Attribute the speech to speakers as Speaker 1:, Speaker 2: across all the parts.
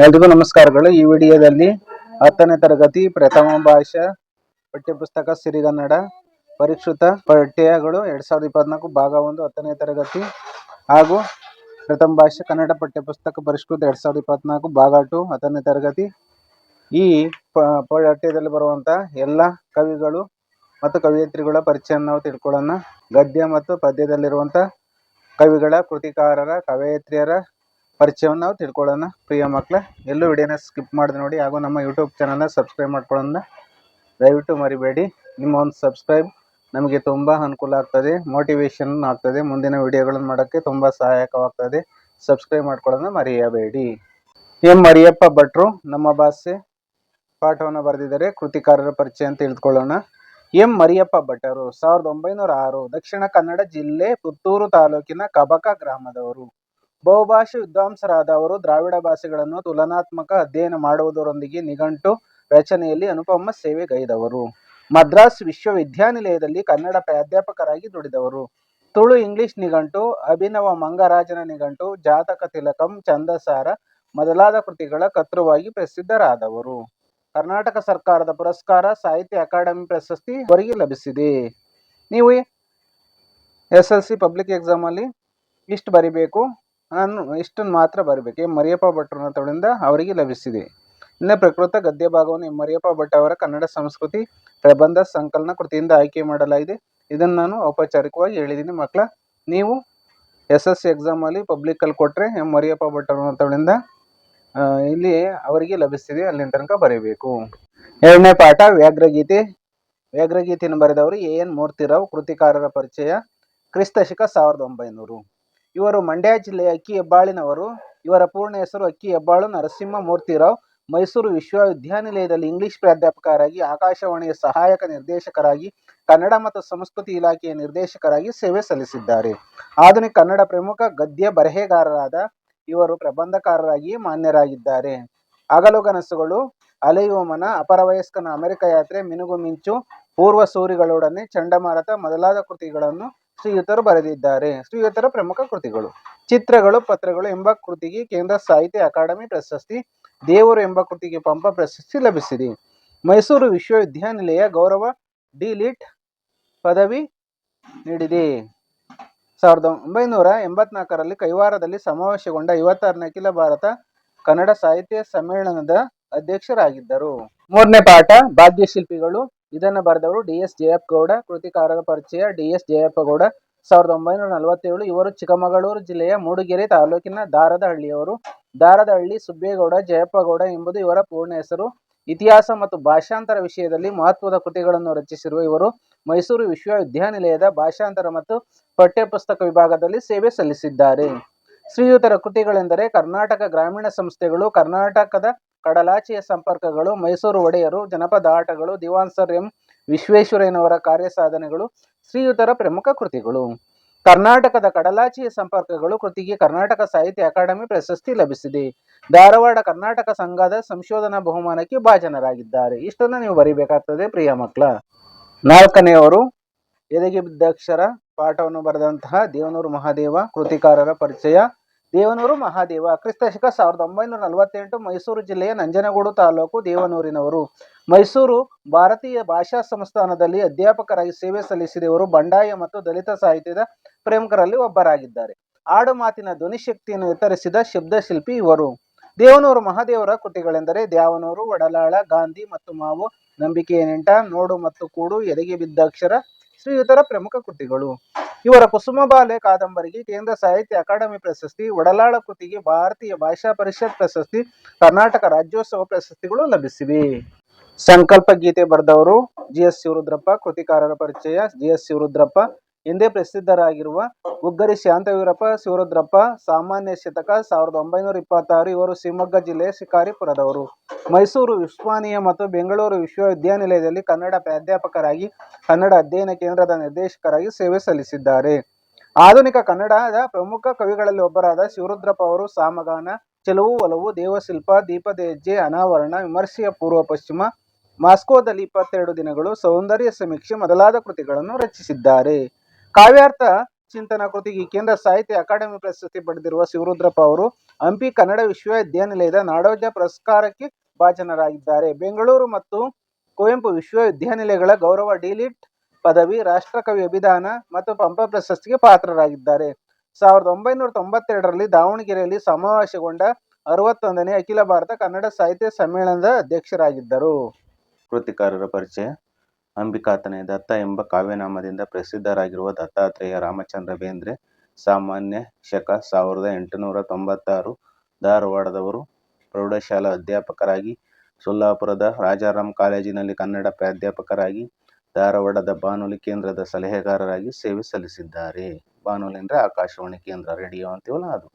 Speaker 1: ಎಲ್ರಿಗೂ ನಮಸ್ಕಾರಗಳು. ಈ ವಿಡಿಯೋದಲ್ಲಿ 10ನೇ ತರಗತಿ ಪ್ರಥಮ ಭಾಷಾ ಪಠ್ಯಪುಸ್ತಕ ಸಿರಿಗನ್ನಡ ಪರಿಷ್ಕೃತ ಪಠ್ಯಗಳು 2024 ಭಾಗ 1 10ನೇ ತರಗತಿ ಹಾಗೂ ಪ್ರಥಮ ಭಾಷೆ ಕನ್ನಡ ಪಠ್ಯಪುಸ್ತಕ ಪರಿಷ್ಕೃತ 2024 ಭಾಗ 2 10ನೇ ತರಗತಿ. ಈ ಪಠ್ಯದಲ್ಲಿ ಬರುವಂತ ಎಲ್ಲ ಕವಿಗಳು ಮತ್ತು ಕವಯಿತ್ರಿಗಳ ಪರಿಚಯ ನಾವು ತಿಳ್ಕೊಳ್ಳೋಣ. ಗದ್ಯ ಮತ್ತು ಪದ್ಯದಲ್ಲಿರುವಂತ ಕವಿಗಳ, ಕೃತಿಕಾರರ, ಕವಯಿತ್ರಿಯರ ಪರಿಚಯವನ್ನು ನಾವು ತಿಳ್ಕೊಳ್ಳೋಣ. ಪ್ರಿಯ ಮಕ್ಕಳ, ಎಲ್ಲೂ ವಿಡಿಯೋನ ಸ್ಕಿಪ್ ಮಾಡಿದೆ ನೋಡಿ, ಹಾಗೂ ನಮ್ಮ ಯೂಟ್ಯೂಬ್ ಚಾನಲ್ನ ಸಬ್ಸ್ಕ್ರೈಬ್ ಮಾಡ್ಕೊಳ್ಳೋಣ ದಯವಿಟ್ಟು ಮರಿಬೇಡಿ. ನಿಮ್ಮ ಒಂದು ಸಬ್ಸ್ಕ್ರೈಬ್ ನಮಗೆ ತುಂಬ ಅನುಕೂಲ ಆಗ್ತದೆ, ಮೋಟಿವೇಶನ್ ಆಗ್ತದೆ, ಮುಂದಿನ ವಿಡಿಯೋಗಳನ್ನು ಮಾಡೋಕ್ಕೆ ತುಂಬ ಸಹಾಯಕವಾಗ್ತದೆ. ಸಬ್ಸ್ಕ್ರೈಬ್ ಮಾಡ್ಕೊಳ್ಳೋಣ ಮರೆಯಬೇಡಿ. ಎಂ ಮರಿಯಪ್ಪ ಭಟ್ರು ನಮ್ಮ ಭಾಷೆ ಪಾಠವನ್ನು ಬರೆದಿದ್ದಾರೆ. ಕೃತಿಕಾರರ ಪರಿಚಯ ಅಂತ ತಿಳಿದುಕೊಳ್ಳೋಣ. ಎಂ ಮರಿಯಪ್ಪ ಭಟ್ಟರು 1906 ದಕ್ಷಿಣ ಕನ್ನಡ ಜಿಲ್ಲೆ ಪುತ್ತೂರು ತಾಲೂಕಿನ ಕಬಕ ಗ್ರಾಮದವರು. ಬಹುಭಾಷಾ ವಿದ್ವಾಂಸರಾದ ಅವರು ದ್ರಾವಿಡ ಭಾಷೆಗಳನ್ನು ತುಲನಾತ್ಮಕ ಅಧ್ಯಯನ ಮಾಡುವುದರೊಂದಿಗೆ ನಿಘಂಟು ರಚನೆಯಲ್ಲಿ ಅನುಪಮ ಸೇವೆಗೈದವರು. ಮದ್ರಾಸ್ ವಿಶ್ವವಿದ್ಯಾನಿಲಯದಲ್ಲಿ ಕನ್ನಡ ಪ್ರಾಧ್ಯಾಪಕರಾಗಿ ದುಡಿದವರು. ತುಳು ಇಂಗ್ಲಿಷ್ ನಿಘಂಟು, ಅಭಿನವ ಮಂಗರಾಜನ ನಿಘಂಟು, ಜಾತಕ ತಿಲಕಂ, ಛಂದಸಾರ ಮೊದಲಾದ ಕೃತಿಗಳ ಕರ್ತೃವಾಗಿ ಪ್ರಸಿದ್ಧರಾದವರು. ಕರ್ನಾಟಕ ಸರ್ಕಾರದ ಪುರಸ್ಕಾರ, ಸಾಹಿತ್ಯ ಅಕಾಡೆಮಿ ಪ್ರಶಸ್ತಿ ಅವರಿಗೆ ಲಭಿಸಿದೆ. ನೀವು SSLC ಪಬ್ಲಿಕ್ ಎಕ್ಸಾಮಲ್ಲಿ ಇಷ್ಟು ಬರಿಬೇಕು, ನಾನು ಇಷ್ಟನ್ನು ಮಾತ್ರ ಬರಬೇಕು. ಎಂ ಮರಿಯಪ್ಪ ಭಟ್ರು ತಳಿಂದ ಅವರಿಗೆ ಲಭಿಸಿದೆ. ಇನ್ನು ಪ್ರಕೃತ ಗದ್ಯ ಭಾಗವನ್ನು ಎಂ ಮರಿಯಪ್ಪ ಭಟ್ ಅವರ ಕನ್ನಡ ಸಂಸ್ಕೃತಿ ಪ್ರಬಂಧ ಸಂಕಲನ ಕೃತಿಯಿಂದ ಆಯ್ಕೆ ಮಾಡಲಾಗಿದೆ. ಇದನ್ನು ನಾನು ಔಪಚಾರಿಕವಾಗಿ ಹೇಳಿದ್ದೀನಿ ಮಕ್ಕಳ. ನೀವು SSLC ಎಕ್ಸಾಮಲ್ಲಿ ಪಬ್ಲಿಕಲ್ಲಿ ಕೊಟ್ಟರೆ ಎಂ ಮರಿಯಪ್ಪ ಭಟ್ ತಳಿಂದ ಇಲ್ಲಿ ಅವರಿಗೆ ಲಭಿಸಿದೆ, ಅಲ್ಲಿನ ತನಕ ಬರೀಬೇಕು. ಎರಡನೇ ಪಾಠ ವ್ಯಾಘ್ರಗೀತೆ. ವ್ಯಾಘ್ರಗೀತೆಯನ್ನು ಬರೆದವರು AN ಮೂರ್ತಿರಾವ್. ಕೃತಿಕಾರರ ಪರಿಚಯ. ಕ್ರಿಸ್ತಶಕ 1900. ಇವರು ಮಂಡ್ಯ ಜಿಲ್ಲೆಯ ಅಕ್ಕಿ ಹೆಬ್ಬಾಳಿನವರು. ಇವರ ಪೂರ್ಣ ಹೆಸರು ಅಕ್ಕಿ ಹೆಬ್ಬಾಳು ನರಸಿಂಹ ಮೂರ್ತಿರಾವ್. ಮೈಸೂರು ವಿಶ್ವವಿದ್ಯಾನಿಲಯದಲ್ಲಿ ಇಂಗ್ಲಿಷ್ ಪ್ರಾಧ್ಯಾಪಕರಾಗಿ, ಆಕಾಶವಾಣಿಯ ಸಹಾಯಕ ನಿರ್ದೇಶಕರಾಗಿ, ಕನ್ನಡ ಮತ್ತು ಸಂಸ್ಕೃತಿ ಇಲಾಖೆಯ ನಿರ್ದೇಶಕರಾಗಿ ಸೇವೆ ಸಲ್ಲಿಸಿದ್ದಾರೆ. ಆಧುನಿಕ ಕನ್ನಡ ಪ್ರಮುಖ ಗದ್ಯ ಬರೆಹಗಾರರಾದ ಇವರು ಪ್ರಬಂಧಕಾರರಾಗಿಯೇ ಮಾನ್ಯರಾಗಿದ್ದಾರೆ. ಹಗಲುಗನಸುಗಳು, ಅಲೆಯುವ ಮನ, ಅಪರವಯಸ್ಕನ ಅಮೆರಿಕ ಯಾತ್ರೆ, ಮಿನುಗು ಮಿಂಚು, ಪೂರ್ವ ಸೂರಿಗಳೊಡನೆ, ಚಂಡಮಾರುತ ಮೊದಲಾದ ಕೃತಿಗಳನ್ನು ಶ್ರೀಯುತರು ಬರೆದಿದ್ದಾರೆ. ಶ್ರೀಯುತರ ಪ್ರಮುಖ ಕೃತಿಗಳು: ಚಿತ್ರಗಳು ಪತ್ರಗಳು ಎಂಬ ಕೃತಿಗೆ ಕೇಂದ್ರ ಸಾಹಿತ್ಯ ಅಕಾಡೆಮಿ ಪ್ರಶಸ್ತಿ, ದೇವರು ಎಂಬ ಕೃತಿಗೆ ಪಂಪ ಪ್ರಶಸ್ತಿ ಲಭಿಸಿದೆ. ಮೈಸೂರು ವಿಶ್ವವಿದ್ಯಾನಿಲಯ ಗೌರವ D.Litt ಪದವಿ ನೀಡಿದೆ. 1984ರಲ್ಲಿ ಕೈವಾರದಲ್ಲಿ ಸಮಾವೇಶಗೊಂಡ 56ನೇ ಅಖಿಲ ಭಾರತ ಕನ್ನಡ ಸಾಹಿತ್ಯ ಸಮ್ಮೇಳನದ ಅಧ್ಯಕ್ಷರಾಗಿದ್ದರು. ಮೂರನೇ ಪಾಠ ಭಾಗ್ಯಶಿಲ್ಪಿಗಳು. ಇದನ್ನು ಬರೆದವರು D.S. ಜಯಪ್ಪ ಗೌಡ. ಕೃತಿಕಾರರ ಪರಿಚಯ. D.S. ಜಯಪ್ಪ ಗೌಡ 1947. ಇವರು ಚಿಕ್ಕಮಗಳೂರು ಜಿಲ್ಲೆಯ ಮೂಡಿಗೆರೆ ತಾಲೂಕಿನ ದಾರದಹಳ್ಳಿಯವರು. ದಾರದಹಳ್ಳಿ ಸುಬ್ಬೇಗೌಡ ಜಯಪ್ಪಗೌಡ ಎಂಬುದು ಇವರ ಪೂರ್ಣ ಹೆಸರು. ಇತಿಹಾಸ ಮತ್ತು ಭಾಷಾಂತರ ವಿಷಯದಲ್ಲಿ ಮಹತ್ವದ ಕೃತಿಗಳನ್ನು ರಚಿಸಿರುವ ಇವರು ಮೈಸೂರು ವಿಶ್ವವಿದ್ಯಾನಿಲಯದ ಭಾಷಾಂತರ ಮತ್ತು ಪಠ್ಯಪುಸ್ತಕ ವಿಭಾಗದಲ್ಲಿ ಸೇವೆ ಸಲ್ಲಿಸಿದ್ದಾರೆ. ಶ್ರೀಯುತರ ಕೃತಿಗಳೆಂದರೆ ಕರ್ನಾಟಕ ಗ್ರಾಮೀಣ ಸಂಸ್ಥೆಗಳು, ಕರ್ನಾಟಕದ ಕಡಲಾಚೆಯ ಸಂಪರ್ಕಗಳು, ಮೈಸೂರು ಒಡೆಯರು, ಜನಪದ ಆಟಗಳು, ದಿವಾನ್ ಸರ್ ಎಂ ವಿಶ್ವೇಶ್ವರಯ್ಯನವರ ಕಾರ್ಯಸಾಧನೆಗಳು ಶ್ರೀಯುತರ ಪ್ರಮುಖ ಕೃತಿಗಳು. ಕರ್ನಾಟಕದ ಕಡಲಾಚೆಯ ಸಂಪರ್ಕಗಳು ಕೃತಿಗೆ ಕರ್ನಾಟಕ ಸಾಹಿತ್ಯ ಅಕಾಡೆಮಿ ಪ್ರಶಸ್ತಿ ಲಭಿಸಿದೆ. ಧಾರವಾಡ ಕರ್ನಾಟಕ ಸಂಘದ ಸಂಶೋಧನಾ ಬಹುಮಾನಕ್ಕೆ ಭಾಜನರಾಗಿದ್ದಾರೆ. ಇಷ್ಟನ್ನು ನೀವು ಬರೀಬೇಕಾಗ್ತದೆ ಪ್ರಿಯ ಮಕ್ಕಳ. ನಾಲ್ಕನೆಯವರು ಎದೆಗೆ ಬಿದ್ದಾಕ್ಷರ ಪಾಠವನ್ನು ಬರೆದಂತಹ ದೇವನೂರು ಮಹಾದೇವ. ಕೃತಿಕಾರರ ಪರಿಚಯ. ದೇವನೂರು ಮಹಾದೇವ ಕ್ರಿಸ್ತಶಕ 1948. ಮೈಸೂರು ಜಿಲ್ಲೆಯ ನಂಜನಗೂಡು ತಾಲೂಕು ದೇವನೂರಿನವರು. ಮೈಸೂರು ಭಾರತೀಯ ಭಾಷಾ ಸಂಸ್ಥಾನದಲ್ಲಿ ಅಧ್ಯಾಪಕರಾಗಿ ಸೇವೆ ಸಲ್ಲಿಸಿದವರು. ಬಂಡಾಯ ಮತ್ತು ದಲಿತ ಸಾಹಿತ್ಯದ ಪ್ರಮುಖರಲ್ಲಿ ಒಬ್ಬರಾಗಿದ್ದಾರೆ. ಆಡು ಮಾತಿನ ಧ್ವನಿಶಕ್ತಿಯನ್ನು ಎತ್ತರಿಸಿದ ಶಬ್ದಶಿಲ್ಪಿ ಇವರು. ದೇವನೂರು ಮಹಾದೇವರ ಕೃತಿಗಳೆಂದರೆ ದ್ಯಾವನೂರು, ಒಡಲಾಳ, ಗಾಂಧಿ ಮತ್ತು ಮಾವು, ನಂಬಿಕೆಯ ನೆಂಟ, ನೋಡು ಮತ್ತು ಕೂಡು, ಎದೆಗೆ ಬಿದ್ದಾಕ್ಷರ ಶ್ರೀಯುತರ ಪ್ರಮುಖ ಕೃತಿಗಳು. ಇವರ ಕುಸುಮಬಾಲೆ ಕಾದಂಬರಿಗೆ ಕೇಂದ್ರ ಸಾಹಿತ್ಯ ಅಕಾಡೆಮಿ ಪ್ರಶಸ್ತಿ, ಒಡಲಾಳ ಕೃತಿಗೆ ಭಾರತೀಯ ಭಾಷಾ ಪರಿಷತ್ ಪ್ರಶಸ್ತಿ, ಕರ್ನಾಟಕ ರಾಜ್ಯೋತ್ಸವ ಪ್ರಶಸ್ತಿಗಳು ಲಭಿಸಿವೆ. ಸಂಕಲ್ಪ ಗೀತೆ ಬರೆದವರು GS ಶಿವರುದ್ರಪ್ಪ. ಕೃತಿಕಾರರ ಪರಿಚಯ. GS ಶಿವರುದ್ರಪ್ಪ ಎಂದೇ ಪ್ರಸಿದ್ಧರಾಗಿರುವ ಗುಗ್ಗರಿ ಶಾಂತವೀರಪ್ಪ ಶಿವರುದ್ರಪ್ಪ. ಸಾಮಾನ್ಯ ಶತಕ 1926. ಇವರು ಶಿವಮೊಗ್ಗ ಜಿಲ್ಲೆಯ ಶಿಕಾರಿಪುರದವರು. ಮೈಸೂರು ಉಸ್ಮಾನಿಯಾ ಮತ್ತು ಬೆಂಗಳೂರು ವಿಶ್ವವಿದ್ಯಾನಿಲಯದಲ್ಲಿ ಕನ್ನಡ ಪ್ರಾಧ್ಯಾಪಕರಾಗಿ, ಕನ್ನಡ ಅಧ್ಯಯನ ಕೇಂದ್ರದ ನಿರ್ದೇಶಕರಾಗಿ ಸೇವೆ ಸಲ್ಲಿಸಿದ್ದಾರೆ. ಆಧುನಿಕ ಕನ್ನಡದ ಪ್ರಮುಖ ಕವಿಗಳಲ್ಲಿ ಒಬ್ಬರಾದ ಶಿವರುದ್ರಪ್ಪ ಅವರು ಸಾಮಗಾನ, ಚೆಲುವು ಒಲವು, ದೇವಶಿಲ್ಪ, ದೀಪದ ಹೆಜ್ಜೆ, ಅನಾವರಣ, ವಿಮರ್ಶೆಯ ಪೂರ್ವ ಪಶ್ಚಿಮ, ಮಾಸ್ಕೋದಲ್ಲಿ 22 ದಿನಗಳು, ಸೌಂದರ್ಯ ಸಮೀಕ್ಷೆ ಮೊದಲಾದ ಕೃತಿಗಳನ್ನು ರಚಿಸಿದ್ದಾರೆ. ಕಾವ್ಯಾರ್ಥ ಚಿಂತನ ಕೃತಿಗೆ ಕೇಂದ್ರ ಸಾಹಿತ್ಯ ಅಕಾಡೆಮಿ ಪ್ರಶಸ್ತಿ ಪಡೆದಿರುವ ಶಿವರುದ್ರಪ್ಪ ಅವರು ಹಂಪಿ ಕನ್ನಡ ವಿಶ್ವವಿದ್ಯಾನಿಲಯದ ನಾಡೋಜ ಪುರಸ್ಕಾರಕ್ಕೆ ಭಾಜನರಾಗಿದ್ದಾರೆ. ಬೆಂಗಳೂರು ಮತ್ತು ಕುವೆಂಪು ವಿಶ್ವವಿದ್ಯಾನಿಲಯಗಳ ಗೌರವ ಡಿ.ಲಿಟ್ ಪದವಿ, ರಾಷ್ಟ್ರಕವಿ ಅಭಿದಾನ ಮತ್ತು ಪಂಪ ಪ್ರಶಸ್ತಿಗೆ ಪಾತ್ರರಾಗಿದ್ದಾರೆ. 1992ರಲ್ಲಿ ದಾವಣಗೆರೆಯಲ್ಲಿ ಸಮಾವೇಶಗೊಂಡ 61ನೇ ಅಖಿಲ ಭಾರತ ಕನ್ನಡ ಸಾಹಿತ್ಯ ಸಮ್ಮೇಳನದ ಅಧ್ಯಕ್ಷರಾಗಿದ್ದರು. ಕೃತಿಕಾರರ ಪರಿಚಯ. ಅಂಬಿಕಾತನಯ ದತ್ತ ಎಂಬ ಕಾವ್ಯನಾಮದಿಂದ ಪ್ರಸಿದ್ಧರಾಗಿರುವ ದತ್ತಾತ್ರೇಯ ರಾಮಚಂದ್ರ ಬೇಂದ್ರೆ ಸಾಮಾನ್ಯ ಶಕ 1896 ಧಾರವಾಡದವರು. ಪ್ರೌಢಶಾಲಾ ಅಧ್ಯಾಪಕರಾಗಿ, ಸೊಲ್ಲಾಪುರದ ರಾಜಾರಾಮ್ ಕಾಲೇಜಿನಲ್ಲಿ ಕನ್ನಡ ಪ್ರಾಧ್ಯಾಪಕರಾಗಿ, ಧಾರವಾಡದ ಬಾನುಲಿ ಕೇಂದ್ರದ ಸಲಹೆಗಾರರಾಗಿ ಸೇವೆ ಸಲ್ಲಿಸಿದ್ದಾರೆ. ಬಾನುಲಿ ಅಂದರೆ ಆಕಾಶವಾಣಿ ಕೇಂದ್ರ, ರೇಡಿಯೋ ಅಂತೀವಲ್ಲ ಅದು.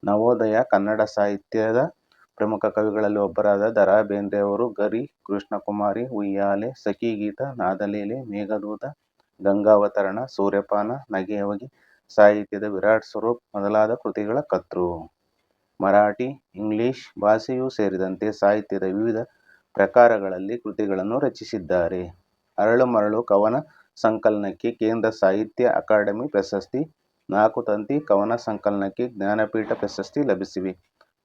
Speaker 1: ನವೋದಯ ಕನ್ನಡ ಸಾಹಿತ್ಯದ ಪ್ರಮುಖ ಕವಿಗಳಲ್ಲಿ ಒಬ್ಬರಾದ ದ ರಾ ಬೇಂದ್ರೆಯವರು ಗರಿ, ಕೃಷ್ಣಕುಮಾರಿ, ಉಯ್ಯಾಲೆ, ಸಖಿಗೀತ, ನಾದಲೀಲೆ, ಮೇಘದೂತ, ಗಂಗಾವತರಣ, ಸೂರ್ಯಪಾನ, ನಗೆಯವಗಿ, ಸಾಹಿತ್ಯದ ವಿರಾಟ್ ಸ್ವರೂಪ್ ಮೊದಲಾದ ಕೃತಿಗಳ ಕರ್ತೃ. ಮರಾಠಿ, ಇಂಗ್ಲಿಷ್ ಭಾಷೆಯೂ ಸೇರಿದಂತೆ ಸಾಹಿತ್ಯದ ವಿವಿಧ ಪ್ರಕಾರಗಳಲ್ಲಿ ಕೃತಿಗಳನ್ನು ರಚಿಸಿದ್ದಾರೆ. ಅರಳು ಮರಳು ಕವನ ಸಂಕಲನಕ್ಕೆ ಕೇಂದ್ರ ಸಾಹಿತ್ಯ ಅಕಾಡೆಮಿ ಪ್ರಶಸ್ತಿ, 4 ತಂತಿ ಕವನ ಸಂಕಲನಕ್ಕೆ ಜ್ಞಾನಪೀಠ ಪ್ರಶಸ್ತಿ ಲಭಿಸಿವೆ.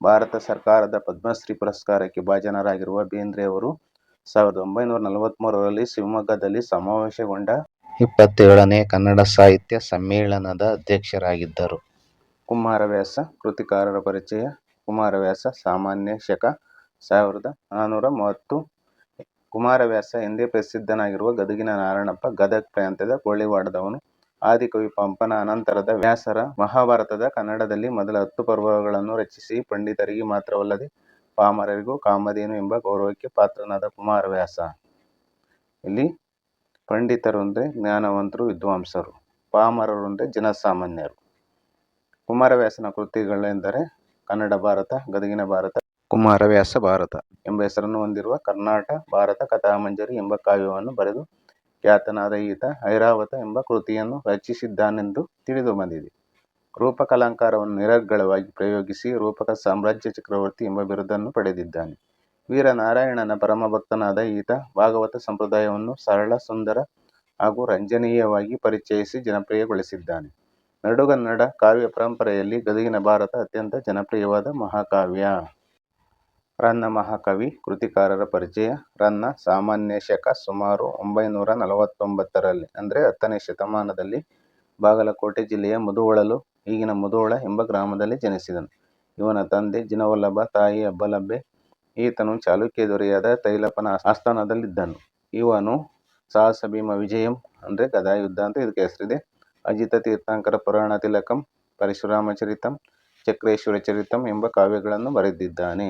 Speaker 1: ಭಾರತ ಸರ್ಕಾರದ ಪದ್ಮಶ್ರೀ ಪುರಸ್ಕಾರಕ್ಕೆ ಭಾಜನರಾಗಿರುವ ಬೇಂದ್ರೆಯವರು 1943ರಲ್ಲಿ ಶಿವಮೊಗ್ಗದಲ್ಲಿ ಸಮಾವೇಶಗೊಂಡ 27ನೇ ಕನ್ನಡ ಸಾಹಿತ್ಯ ಸಮ್ಮೇಳನದ ಅಧ್ಯಕ್ಷರಾಗಿದ್ದರು. ಕುಮಾರವ್ಯಾಸ. ಕೃತಿಕಾರರ ಪರಿಚಯ. ಕುಮಾರವ್ಯಾಸ ಸಾಮಾನ್ಯ ಶಕ 1430. ಕುಮಾರವ್ಯಾಸ ಎಂದೇ ಪ್ರಸಿದ್ಧನಾಗಿರುವ ಗದಗಿನ ನಾರಣಪ್ಪ ಗದಗ ಪ್ರಾಂತ್ಯದ ಕೊಳ್ಳಿವಾಡದವನು. ಆದಿಕವಿ ಪಂಪನ ಅನಂತರದ ವ್ಯಾಸರ ಮಹಾಭಾರತದ ಕನ್ನಡದಲ್ಲಿ ಮೊದಲ 10 ಪರ್ವಗಳನ್ನು ರಚಿಸಿ ಪಂಡಿತರಿಗೆ ಮಾತ್ರವಲ್ಲದೆ ಪಾಮರರಿಗೂ ಕಾಮಧೇನು ಎಂಬ ಗೌರವಕ್ಕೆ ಪಾತ್ರನಾದ ಕುಮಾರವ್ಯಾಸ. ಇಲ್ಲಿ ಪಂಡಿತರು ಅಂದರೆ ಜ್ಞಾನವಂತರು, ವಿದ್ವಾಂಸರು. ಪಾಮರರು ಅಂದರೆ ಜನಸಾಮಾನ್ಯರು. ಕುಮಾರವ್ಯಾಸನ ಕೃತಿಗಳೆಂದರೆ ಕನ್ನಡ ಭಾರತ, ಗದಗಿನ ಭಾರತ, ಕುಮಾರವ್ಯಾಸ ಭಾರತ ಎಂಬ ಹೆಸರನ್ನು ಹೊಂದಿರುವ ಕರ್ನಾಟ ಭಾರತ ಕಥಾಮಂಜರಿ ಎಂಬ ಕಾವ್ಯವನ್ನು ಬರೆದು ಖ್ಯಾತನಾದ ಈತ ಐರಾವತ ಎಂಬ ಕೃತಿಯನ್ನು ರಚಿಸಿದ್ದಾನೆಂದು ತಿಳಿದು ಬಂದಿದೆ. ರೂಪಕಾಲಂಕಾರವನ್ನು ನಿರರ್ಗಳವಾಗಿ ಪ್ರಯೋಗಿಸಿ ರೂಪಕ ಸಾಮ್ರಾಜ್ಯ ಚಕ್ರವರ್ತಿ ಎಂಬ ಬಿರುದನ್ನು ಪಡೆದಿದ್ದಾನೆ. ವೀರನಾರಾಯಣನ ಪರಮಭಕ್ತನಾದ ಈತ ಭಾಗವತ ಸಂಪ್ರದಾಯವನ್ನು ಸರಳ, ಸುಂದರ ಹಾಗೂ ರಂಜನೀಯವಾಗಿ ಪರಿಚಯಿಸಿ ಜನಪ್ರಿಯಗೊಳಿಸಿದ್ದಾನೆ. ನಡುಗನ್ನಡ ಕಾವ್ಯ ಪರಂಪರೆಯಲ್ಲಿ ಗದಗಿನ ಭಾರತ ಅತ್ಯಂತ ಜನಪ್ರಿಯವಾದ ಮಹಾಕಾವ್ಯ. ರನ್ನ ಮಹಾಕವಿ. ಕೃತಿಕಾರರ ಪರಿಚಯ. ರನ್ನ ಸಾಮಾನ್ಯ ಶಕ ಸುಮಾರು 949ರಲ್ಲಿ ಅಂದರೆ 10ನೇ ಶತಮಾನದಲ್ಲಿ ಬಾಗಲಕೋಟೆ ಜಿಲ್ಲೆಯ ಮುಧೋಳಲು, ಈಗಿನ ಮುಧೋಳ ಎಂಬ ಗ್ರಾಮದಲ್ಲಿ ಜನಿಸಿದನು. ಇವನ ತಂದೆ ಜಿನವಲ್ಲಭ, ತಾಯಿ ಅಬ್ಬಲಬ್ಬೆ. ಈತನು ಚಾಲುಕ್ಯ ದೊರೆಯಾದ ತೈಲಪನ ಆಸ್ಥಾನದಲ್ಲಿದ್ದನು. ಇವನು ಸಾಹಸ ಭೀಮ ವಿಜಯಂ ಅಂದರೆ ಗದಾಯುದ್ಧ ಅಂತ ಇದಕ್ಕೆ ಹೆಸರಿದೆ, ಅಜಿತ ತೀರ್ಥಂಕರ ಪುರಾಣ ತಿಲಕಂ, ಪರಶುರಾಮ ಚರಿತಂ, ಚಕ್ರೇಶ್ವರ ಚರಿತಂ ಎಂಬ ಕಾವ್ಯಗಳನ್ನು ಬರೆದಿದ್ದಾನೆ.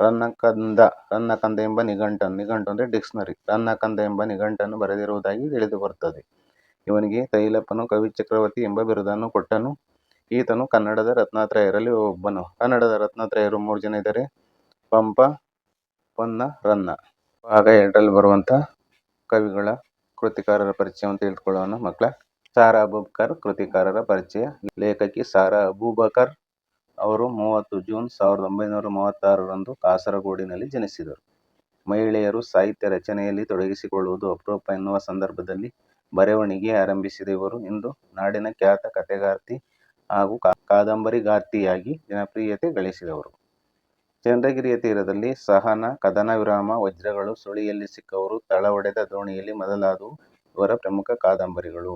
Speaker 1: ರನ್ನಕಂದ ಎಂಬ ನಿಘಂಟು ಅಂದರೆ ಡಿಕ್ಷನರಿ, ರನ್ನಕಂದ ಎಂಬ ನಿಘಂಟನ್ನು ಬರೆದಿರುವುದಾಗಿ ತಿಳಿದು ಬರುತ್ತದೆ. ಇವನಿಗೆ ತೈಲಪನು ಕವಿ ಚಕ್ರವರ್ತಿ ಎಂಬ ಬಿರುದನ್ನು ಕೊಟ್ಟನು. ಈತನು ಕನ್ನಡದ ರತ್ನತ್ರಯರಲ್ಲಿ ಒಬ್ಬನು. ಕನ್ನಡದ ರತ್ನತ್ರಯರು 3 ಜನ ಇದ್ದಾರೆ: ಪಂಪ, ಪೊನ್ನ, ರನ್ನ. ಭಾಗ 2ರಲ್ಲಿ ಬರುವಂಥ ಕವಿಗಳ ಕೃತಿಕಾರರ ಪರಿಚಯವನ್ನು ತಿಳಿದುಕೊಳ್ಳೋಣ ಮಕ್ಕಳ. ಸಾರಾ ಅಬೂಬಕರ್. ಕೃತಿಕಾರರ ಪರಿಚಯ. ಲೇಖಕಿ ಸಾರಾ ಅಬೂಬಕರ್ ಅವರು 30 ಜೂನ್ 1936ರಂದು ಕಾಸರಗೋಡಿನಲ್ಲಿ ಜನಿಸಿದರು. ಮಹಿಳೆಯರು ಸಾಹಿತ್ಯ ರಚನೆಯಲ್ಲಿ ತೊಡಗಿಸಿಕೊಳ್ಳುವುದು ಅಪರೂಪ ಎನ್ನುವ ಸಂದರ್ಭದಲ್ಲಿ ಬರೆವಣಿಗೆ ಆರಂಭಿಸಿದ ಇವರು ಇಂದು ನಾಡಿನ ಖ್ಯಾತ ಕಥೆಗಾರ್ತಿ ಹಾಗೂ ಕಾದಂಬರಿಗಾರ್ತಿಯಾಗಿ ಜನಪ್ರಿಯತೆ ಗಳಿಸಿದವರು. ಚಂದ್ರಗಿರಿಯ ತೀರದಲ್ಲಿ ಸಹನ, ಕದನ ವಿರಾಮ, ವಜ್ರಗಳು, ಸುಳಿಯಲ್ಲಿ ಸಿಕ್ಕವರು, ತಳ ಒಡೆದ ದೋಣಿಯಲ್ಲಿ ಮೊದಲಾದವು ಇವರ ಪ್ರಮುಖ ಕಾದಂಬರಿಗಳು.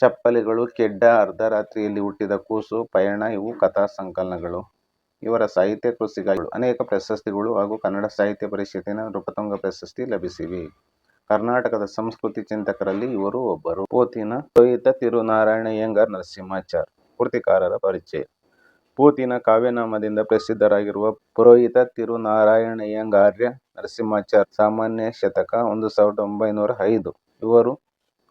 Speaker 1: ಚಪ್ಪಲಿಗಳು, ಕೆಡ್ಡ, ಅರ್ಧರಾತ್ರಿಯಲ್ಲಿ ಹುಟ್ಟಿದ ಕೂಸು, ಪಯಣ ಇವು ಕಥಾ ಸಂಕಲನಗಳು. ಇವರ ಸಾಹಿತ್ಯ ಕೃಷಿಗಾಗಿ ಅನೇಕ ಪ್ರಶಸ್ತಿಗಳು ಹಾಗೂ ಕನ್ನಡ ಸಾಹಿತ್ಯ ಪರಿಷತ್ತಿನ ನೃಪತುಂಗ ಪ್ರಶಸ್ತಿ ಲಭಿಸಿವೆ. ಕರ್ನಾಟಕದ ಸಂಸ್ಕೃತಿ ಚಿಂತಕರಲ್ಲಿ ಇವರು ಒಬ್ಬರು. ಪೋತಿನ ಪುರೋಹಿತ ತಿರುನಾರಾಯಣಯ್ಯಂಗಾರ್ ನರಸಿಂಹಾಚಾರ್. ಕೃತಿಕಾರರ ಪರಿಚಯ. ಪೂತಿನ ಕಾವ್ಯನಾಮದಿಂದ ಪ್ರಸಿದ್ಧರಾಗಿರುವ ಪುರೋಹಿತ ತಿರುನಾರಾಯಣಯ್ಯಂಗಾರ್ಯ ನರಸಿಂಹಾಚಾರ್ ಸಾಮಾನ್ಯ ಶತಕ 1905. ಇವರು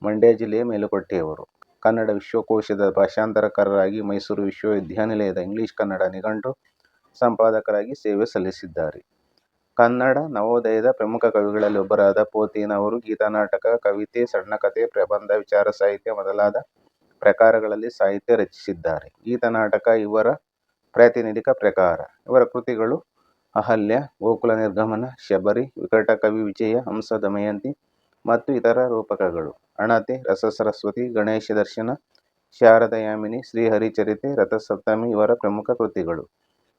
Speaker 1: ಮಂಡ್ಯ ಜಿಲ್ಲೆಯ ಮೇಲುಕೋಟೆಯವರು. ಕನ್ನಡ ವಿಶ್ವಕೋಶದ ಭಾಷಾಂತರಕಾರರಾಗಿ ಮೈಸೂರು ವಿಶ್ವವಿದ್ಯಾನಿಲಯದ ಇಂಗ್ಲಿಷ್ ಕನ್ನಡ ನಿಘಂಟು ಸಂಪಾದಕರಾಗಿ ಸೇವೆ ಸಲ್ಲಿಸಿದ್ದಾರೆ. ಕನ್ನಡ ನವೋದಯದ ಪ್ರಮುಖ ಕವಿಗಳಲ್ಲಿ ಒಬ್ಬರಾದ ಪೋತಿನ ಅವರು ಗೀತನಾಟಕ, ಕವಿತೆ, ಸಣ್ಣಕಥೆ, ಪ್ರಬಂಧ, ವಿಚಾರ ಸಾಹಿತ್ಯ ಮೊದಲಾದ ಪ್ರಕಾರಗಳಲ್ಲಿ ಸಾಹಿತ್ಯ ರಚಿಸಿದ್ದಾರೆ. ಗೀತನಾಟಕ ಇವರ ಪ್ರಾತಿನಿಧಿಕ ಪ್ರಕಾರ. ಇವರ ಕೃತಿಗಳು ಅಹಲ್ಯ, ಗೋಕುಲ ನಿರ್ಗಮನ, ಶಬರಿ, ವಿಕಟ ಕವಿ ವಿಜಯ, ಹಂಸ ದಮಯಂತಿ ಮತ್ತು ಇತರ ರೂಪಕಗಳು. ಅಣತೆ, ರಸ ಸರಸ್ವತಿ, ಗಣೇಶ ದರ್ಶನ, ಶಾರದಯಾಮಿನಿ, ಶ್ರೀಹರಿಚರಿತೆ, ರಥಸಪ್ತಮಿ ಇವರ ಪ್ರಮುಖ ಕೃತಿಗಳು.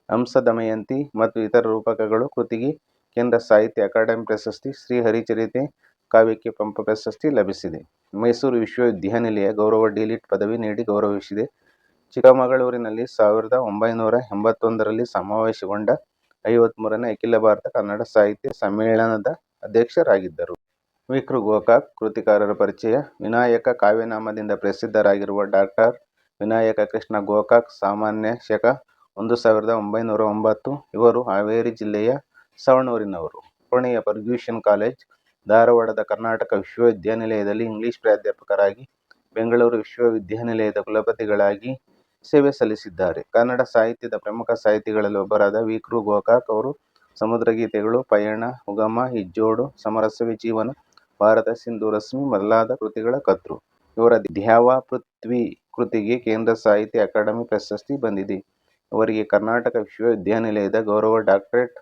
Speaker 1: ಹಂಸದಮಯಂತಿ ಮತ್ತು ಇತರ ರೂಪಕಗಳು ಕೃತಿಗೆ ಕೇಂದ್ರ ಸಾಹಿತ್ಯ ಅಕಾಡೆಮಿ ಪ್ರಶಸ್ತಿ, ಶ್ರೀಹರಿಚರಿತೆ ಕಾವ್ಯಕ್ಕೆ ಪಂಪ ಪ್ರಶಸ್ತಿ ಲಭಿಸಿದೆ. ಮೈಸೂರು ವಿಶ್ವವಿದ್ಯಾನಿಲಯ ಗೌರವ ಡಿ.ಲಿಟ್ ಪದವಿ ನೀಡಿ ಗೌರವಿಸಿದೆ. ಚಿಕ್ಕಮಗಳೂರಿನಲ್ಲಿ 1981ರಲ್ಲಿ ಸಮಾವೇಶಗೊಂಡ 53ನೇ ಅಖಿಲ ಭಾರತ ಕನ್ನಡ ಸಾಹಿತ್ಯ ಸಮ್ಮೇಳನದ ಅಧ್ಯಕ್ಷರಾಗಿದ್ದರು. ವಿ. ಕೃ. ಗೋಕಾಕ್ ಕೃತಿಕಾರರ ಪರಿಚಯ. ವಿನಾಯಕ ಕಾವ್ಯನಾಮದಿಂದ ಪ್ರಸಿದ್ಧರಾಗಿರುವ ಡಾ. ವಿನಾಯಕ ಕೃಷ್ಣ ಗೋಕಾಕ್ ಸಾಮಾನ್ಯ ಶಕ 1909. ಇವರು ಹಾವೇರಿ ಜಿಲ್ಲೆಯ ಸವಣೂರಿನವರು. ಪುಣೆಯ ಫರ್ಗ್ಯೂಸನ್ ಕಾಲೇಜ್, ಧಾರವಾಡದ ಕರ್ನಾಟಕ ವಿಶ್ವವಿದ್ಯಾನಿಲಯದಲ್ಲಿ ಇಂಗ್ಲಿಷ್ ಪ್ರಾಧ್ಯಾಪಕರಾಗಿ, ಬೆಂಗಳೂರು ವಿಶ್ವವಿದ್ಯಾನಿಲಯದ ಕುಲಪತಿಗಳಾಗಿ ಸೇವೆ ಸಲ್ಲಿಸಿದ್ದಾರೆ. ಕನ್ನಡ ಸಾಹಿತ್ಯದ ಪ್ರಮುಖ ಸಾಹಿತಿಗಳಲ್ಲಿ ಒಬ್ಬರಾದ ವಿ. ಕೃ. ಗೋಕಾಕ್ ಅವರು ಸಮುದ್ರಗೀತೆಗಳು, ಪಯಣ, ಉಗಮ, ಹಿಜ್ಜೋಡು, ಸಮರಸವೇ ಜೀವನ, ಭಾರತ ಸಿಂಧು ರಶ್ಮಿ ಮೊದಲಾದ ಕೃತಿಗಳ ಕರ್ತೃ. ಇವರ ದ್ಯಾವ ಪೃಥ್ವಿ ಕೃತಿಗೆ ಕೇಂದ್ರ ಸಾಹಿತ್ಯ ಅಕಾಡೆಮಿ ಪ್ರಶಸ್ತಿ ಬಂದಿದೆ. ಇವರಿಗೆ ಕರ್ನಾಟಕ ವಿಶ್ವವಿದ್ಯಾನಿಲಯದ ಗೌರವ ಡಾಕ್ಟರೇಟ್,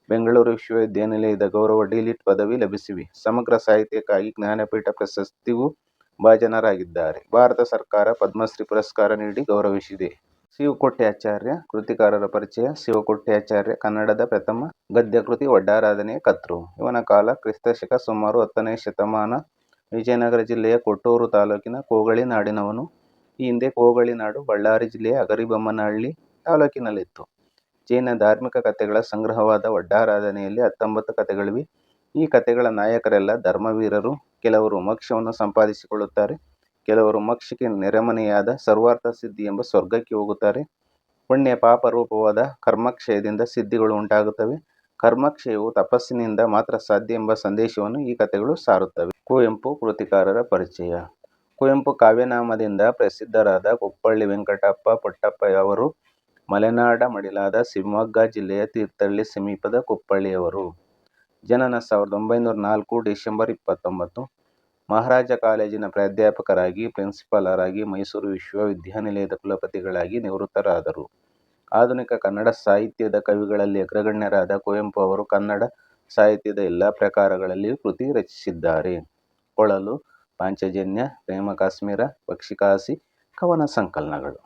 Speaker 1: ಬೆಂಗಳೂರು ವಿಶ್ವವಿದ್ಯಾನಿಲಯದ ಗೌರವ ಡಿ.ಲಿಟ್ ಪದವಿ ಲಭಿಸಿವೆ. ಸಮಗ್ರ ಸಾಹಿತ್ಯಕ್ಕಾಗಿ ಜ್ಞಾನಪೀಠ ಪ್ರಶಸ್ತಿಗೂ ಭಾಜನರಾಗಿದ್ದಾರೆ. ಭಾರತ ಸರ್ಕಾರ ಪದ್ಮಶ್ರೀ ಪುರಸ್ಕಾರ ನೀಡಿ ಗೌರವಿಸಿದೆ. ಶಿವಕೋಟ್ಯಾಚಾರ್ಯ ಕೃತಿಕಾರರ ಪರಿಚಯ. ಶಿವಕೋಟ್ಯಾಚಾರ್ಯ ಕನ್ನಡದ ಪ್ರಥಮ ಗದ್ಯಕೃತಿ ಒಡ್ಡಾರಾಧನೆಯ ಕರ್ತೃ. ಇವನ ಕಾಲ ಕ್ರಿಸ್ತ ಶಕ ಸುಮಾರು 10ನೇ ಶತಮಾನ. ವಿಜಯನಗರ ಜಿಲ್ಲೆಯ ಕೊಟ್ಟೂರು ತಾಲೂಕಿನ ಕೋಗಳಿ ನಾಡಿನವನು. ಈ ಹಿಂದೆ ಕೋಗಳಿ ನಾಡು ಬಳ್ಳಾರಿ ಜಿಲ್ಲೆಯ ಹಗರಿಬೊಮ್ಮನಹಳ್ಳಿ ತಾಲೂಕಿನಲ್ಲಿತ್ತು. ಜೈನ ಧಾರ್ಮಿಕ ಕಥೆಗಳ ಸಂಗ್ರಹವಾದ ಒಡ್ಡಾರಾಧನೆಯಲ್ಲಿ 19 ಕಥೆಗಳಿವೆ. ಈ ಕಥೆಗಳ ನಾಯಕರೆಲ್ಲ ಧರ್ಮವೀರರು. ಕೆಲವರು ಮೋಕ್ಷವನ್ನು ಸಂಪಾದಿಸಿಕೊಳ್ಳುತ್ತಾರೆ, ಕೆಲವರು ಮೋಕ್ಷಕ್ಕೆ ನೆರೆಮನೆಯಾದ ಸರ್ವಾರ್ಥ ಸಿದ್ಧಿ ಎಂಬ ಸ್ವರ್ಗಕ್ಕೆ ಹೋಗುತ್ತಾರೆ. ಪುಣ್ಯ ಪಾಪ ರೂಪವಾದ ಕರ್ಮಕ್ಷಯದಿಂದ ಸಿದ್ಧಿಗಳು ಉಂಟಾಗುತ್ತವೆ. ಕರ್ಮಕ್ಷಯವು ತಪಸ್ಸಿನಿಂದ ಮಾತ್ರ ಸಾಧ್ಯ ಎಂಬ ಸಂದೇಶವನ್ನು ಈ ಕಥೆಗಳು ಸಾರುತ್ತವೆ. ಕುವೆಂಪು ಕೃತಿಕಾರರ ಪರಿಚಯ. ಕುವೆಂಪು ಕಾವ್ಯನಾಮದಿಂದ ಪ್ರಸಿದ್ಧರಾದ ಕುಪ್ಪಳ್ಳಿ ವೆಂಕಟಪ್ಪ ಪೊಟ್ಟಪ್ಪ ಅವರು ಮಲೆನಾಡ ಮಡಿಲಾದ ಶಿವಮೊಗ್ಗ ಜಿಲ್ಲೆಯ ತೀರ್ಥಹಳ್ಳಿ ಸಮೀಪದ ಕುಪ್ಪಳ್ಳಿಯವರು. ಜನನ 1904 ಡಿಸೆಂಬರ್ 29. ಮಹಾರಾಜ ಕಾಲೇಜಿನ ಪ್ರಾಧ್ಯಾಪಕರಾಗಿ, ಪ್ರಿನ್ಸಿಪಾಲರಾಗಿ, ಮೈಸೂರು ವಿಶ್ವವಿದ್ಯಾನಿಲಯದ ಕುಲಪತಿಗಳಾಗಿ ನಿವೃತ್ತರಾದರು. ಆಧುನಿಕ ಕನ್ನಡ ಸಾಹಿತ್ಯದ ಕವಿಗಳಲ್ಲಿ ಅಗ್ರಗಣ್ಯರಾದ ಕುವೆಂಪು ಅವರು ಕನ್ನಡ ಸಾಹಿತ್ಯದ ಎಲ್ಲ ಪ್ರಕಾರಗಳಲ್ಲಿಯೂ ಕೃತಿ ರಚಿಸಿದ್ದಾರೆ. ಕೊಳಲು, ಪಾಂಚಜನ್ಯ, ಪ್ರೇಮ ಕಾಶ್ಮೀರ, ಪಕ್ಷಿಕಾಸಿ, ಕವನ ಸಂಕಲನಗಳು,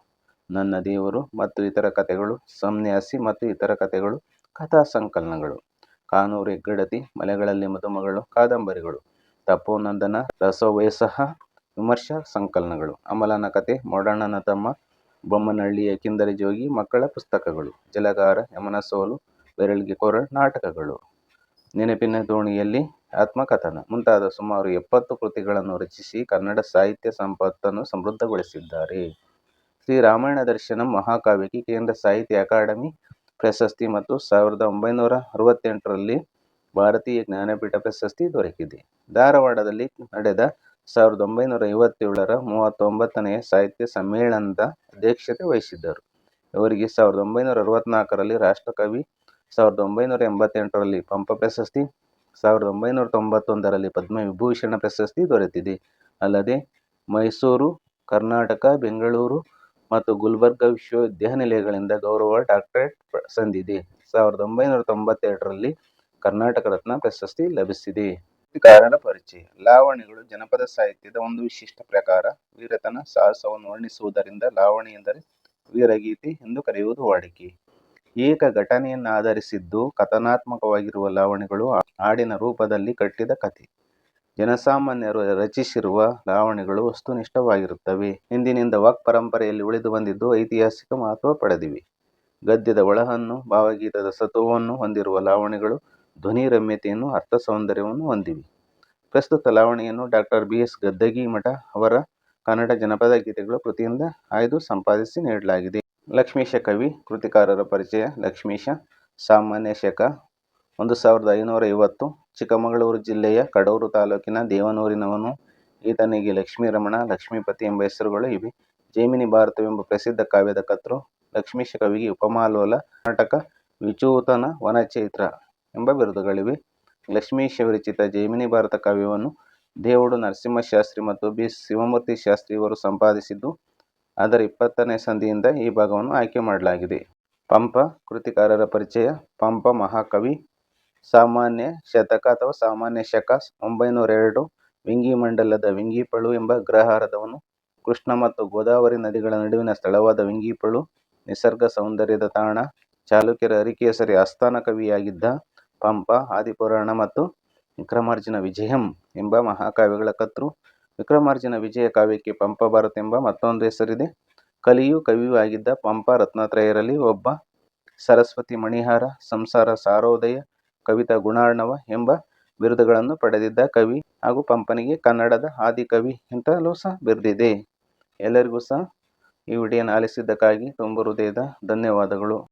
Speaker 1: ನನ್ನ ದೇವರು ಮತ್ತು ಇತರ ಕಥೆಗಳು, ಸನ್ಯಾಸಿ ಮತ್ತು ಇತರ ಕಥೆಗಳು, ಕಥಾ ಸಂಕಲನಗಳು, ಕಾನೂರು ಹೆಗ್ಗಡತಿ, ಮಲೆಗಳಲ್ಲಿ ಮದುಮಗಳು, ಕಾದಂಬರಿಗಳು, ತಪೋನಂದನ, ರಸೋವೇಸಹ, ವಿಮರ್ಶಾ ಸಂಕಲನಗಳು, ಅಮಲನ ಕಥೆ, ಮೋಡಣ್ಣನ ತಮ್ಮ, ಬೊಮ್ಮನಹಳ್ಳಿಯ ಕಿಂದರಿ ಜೋಗಿ, ಮಕ್ಕಳ ಪುಸ್ತಕಗಳು, ಜಲಗಾರ, ಯಮನ ಸೋಲು, ಬೆರಳಿಗೆ ಕೊರಳ್, ನಾಟಕಗಳು, ನೆನಪಿನ ದೋಣಿಯಲ್ಲಿ, ಆತ್ಮಕಥನ ಮುಂತಾದ ಸುಮಾರು 70 ಕೃತಿಗಳನ್ನು ರಚಿಸಿ ಕನ್ನಡ ಸಾಹಿತ್ಯ ಸಂಪತ್ತನ್ನು ಸಮೃದ್ಧಗೊಳಿಸಿದ್ದಾರೆ. ಶ್ರೀ ರಾಮಾಯಣ ದರ್ಶನಂ ಮಹಾಕಾವ್ಯಕ್ಕೆ ಕೇಂದ್ರ ಸಾಹಿತ್ಯ ಅಕಾಡೆಮಿ ಪ್ರಶಸ್ತಿ ಮತ್ತು 1968ರಲ್ಲಿ ಭಾರತೀಯ ಜ್ಞಾನಪೀಠ ಪ್ರಶಸ್ತಿ ದೊರಕಿದೆ. ಧಾರವಾಡದಲ್ಲಿ ನಡೆದ 1957ರ 39ನೇ ಸಾಹಿತ್ಯ ಸಮ್ಮೇಳನದ ಅಧ್ಯಕ್ಷತೆ ವಹಿಸಿದ್ದರು. ಇವರಿಗೆ 1964ರಲ್ಲಿ ರಾಷ್ಟ್ರಕವಿ, 1988ರಲ್ಲಿ ಪಂಪ ಪ್ರಶಸ್ತಿ, 1991ರಲ್ಲಿ ಪದ್ಮವಿಭೂಷಣ ಪ್ರಶಸ್ತಿ ದೊರೆತಿದೆ. ಅಲ್ಲದೆ ಮೈಸೂರು, ಕರ್ನಾಟಕ, ಬೆಂಗಳೂರು ಮತ್ತು ಗುಲ್ಬರ್ಗ ವಿಶ್ವವಿದ್ಯಾನಿಲಯಗಳಿಂದ ಗೌರವ ಡಾಕ್ಟರೇಟ್ ಸಂದಿದೆ. 1992ರಲ್ಲಿ ಕರ್ನಾಟಕ ರತ್ನ ಪ್ರಶಸ್ತಿ ಲಭಿಸಿದೆ. ಕೃತಿಕಾರರ ಪರಿಚಯ. ಲಾವಣಿಗಳು ಜನಪದ ಸಾಹಿತ್ಯದ ಒಂದು ವಿಶಿಷ್ಟ ಪ್ರಕಾರ. ವೀರತನ, ಸಾಹಸವನ್ನು ವರ್ಣಿಸುವುದರಿಂದ ಲಾವಣಿ ಎಂದರೆ ವೀರಗೀತೆ ಎಂದು ಕರೆಯುವುದು ವಾಡಿಕೆ. ಏಕ ಘಟನೆಯನ್ನಾಧರಿಸಿದ್ದು ಕಥನಾತ್ಮಕವಾಗಿರುವ ಲಾವಣಿಗಳು ಹಾಡಿನ ರೂಪದಲ್ಲಿ ಕಟ್ಟಿದ ಕಥೆ. ಜನಸಾಮಾನ್ಯರು ರಚಿಸಿರುವ ಲಾವಣಿಗಳು ವಸ್ತುನಿಷ್ಠವಾಗಿರುತ್ತವೆ. ಹಿಂದಿನಿಂದ ವಾಕ್ ಪರಂಪರೆಯಲ್ಲಿ ಉಳಿದು ಬಂದಿದ್ದು ಐತಿಹಾಸಿಕ ಮಹತ್ವ ಪಡೆದಿವೆ. ಗದ್ಯದ ಒಳಹನ್ನು, ಭಾವಗೀತದ ಸತ್ವವನ್ನು ಹೊಂದಿರುವ ಲಾವಣಿಗಳು ಧ್ವನಿ ರಮ್ಯತೆಯನ್ನು, ಅರ್ಥ ಸೌಂದರ್ಯವನ್ನು ಹೊಂದಿವೆ. ಪ್ರಸ್ತುತ ಲಾವಣಿಯನ್ನು ಡಾ. ಬಿ. ಎಸ್. ಗದ್ದಗಿಮಠ ಅವರ ಕನ್ನಡ ಜನಪದ ಗೀತೆಗಳು ಕೃತಿಯಿಂದ ಆಯ್ದು ಸಂಪಾದಿಸಿ ನೀಡಲಾಗಿದೆ. ಲಕ್ಷ್ಮೀಶ ಕವಿ. ಕೃತಿಕಾರರ ಪರಿಚಯ. ಲಕ್ಷ್ಮೀಶ ಸಾಮಾನ್ಯ ಶಕ 1550. ಚಿಕ್ಕಮಗಳೂರು ಜಿಲ್ಲೆಯ ಕಡೂರು ತಾಲೂಕಿನ ದೇವನೂರಿನವನು. ಈತನಿಗೆ ಲಕ್ಷ್ಮೀರಮಣ, ಲಕ್ಷ್ಮೀಪತಿ ಎಂಬ ಹೆಸರುಗಳು ಇವೆ. ಜೈಮಿನಿ ಭಾರತವೆಂಬ ಪ್ರಸಿದ್ಧ ಕಾವ್ಯದ ಕರ್ತೃ. ಲಕ್ಷ್ಮೀಶ ಕವಿಗೆ ಉಪಮಾಲೋಲ, ಕರ್ನಾಟಕ ವಿಚೂತನ ವನಚೈತ್ರ ಎಂಬ ಬಿರುದುಗಳಿವೆ. ಲಕ್ಷ್ಮೀಶ ವಿರಚಿತ ಜೈಮಿನಿ ಭಾರತ ಕಾವ್ಯವನ್ನು ದೇವುಡು ನರಸಿಂಹಶಾಸ್ತ್ರಿ ಮತ್ತು ಬಿ. ಶಿವಮೂರ್ತಿ ಶಾಸ್ತ್ರಿ ಇವರು ಸಂಪಾದಿಸಿದ್ದು, ಅದರ 20ನೇ ಸಂಧಿಯಿಂದ ಈ ಭಾಗವನ್ನು ಆಯ್ಕೆ ಮಾಡಲಾಗಿದೆ. ಪಂಪ. ಕೃತಿಕಾರರ ಪರಿಚಯ. ಪಂಪ ಮಹಾಕವಿ. ಸಾಮಾನ್ಯ ಶತಕ ಅಥವಾ ಸಾಮಾನ್ಯ ಶಕ 902. ವೆಂಗಿಮಂಡಲದ ವೆಂಗಿಪಳು ಎಂಬ ಅಗ್ರಹಾರದವನು. ಕೃಷ್ಣ ಮತ್ತು ಗೋದಾವರಿ ನದಿಗಳ ನಡುವಿನ ಸ್ಥಳವಾದ ವೆಂಗಿಪಳು ನಿಸರ್ಗ ಸೌಂದರ್ಯದ ತಾಣ. ಚಾಲುಕ್ಯರ ಹರಿಕೇಸರಿ ಆಸ್ಥಾನ ಕವಿಯಾಗಿದ್ದ ಪಂಪ, ಆದಿಪುರಾಣ ಮತ್ತು ವಿಕ್ರಮಾರ್ಜುನ ವಿಜಯಂ ಎಂಬ ಮಹಾಕಾವ್ಯಗಳ ಕರ್ತೃ. ವಿಕ್ರಮಾರ್ಜುನ ವಿಜಯ ಕಾವ್ಯಕ್ಕೆ ಪಂಪ ಭಾರತ ಎಂಬ ಮತ್ತೊಂದು ಹೆಸರಿದೆ. ಕಲಿಯೂ ಕವಿಯೂ ಆಗಿದ್ದ ಪಂಪ ರತ್ನತ್ರಯರಲ್ಲಿ ಒಬ್ಬ. ಸರಸ್ವತಿ ಮಣಿಹಾರ, ಸಂಸಾರ ಸಾರೋದಯ, ಕವಿತಾ ಗುಣಾರ್ಣವ ಎಂಬ ಬಿರುದುಗಳನ್ನು ಪಡೆದಿದ್ದ ಕವಿ ಹಾಗೂ ಪಂಪನಿಗೆ ಕನ್ನಡದ ಆದಿಕವಿ ಅಂತಲೂ ಸಹ ಬಿರುದಿದೆ. ಎಲ್ಲರಿಗೂ ಸಹ ಈ ವಿಡಿಯೋನ ಆಲಿಸಿದ್ದಕ್ಕಾಗಿ ತುಂಬ ಹೃದಯದ ಧನ್ಯವಾದಗಳು.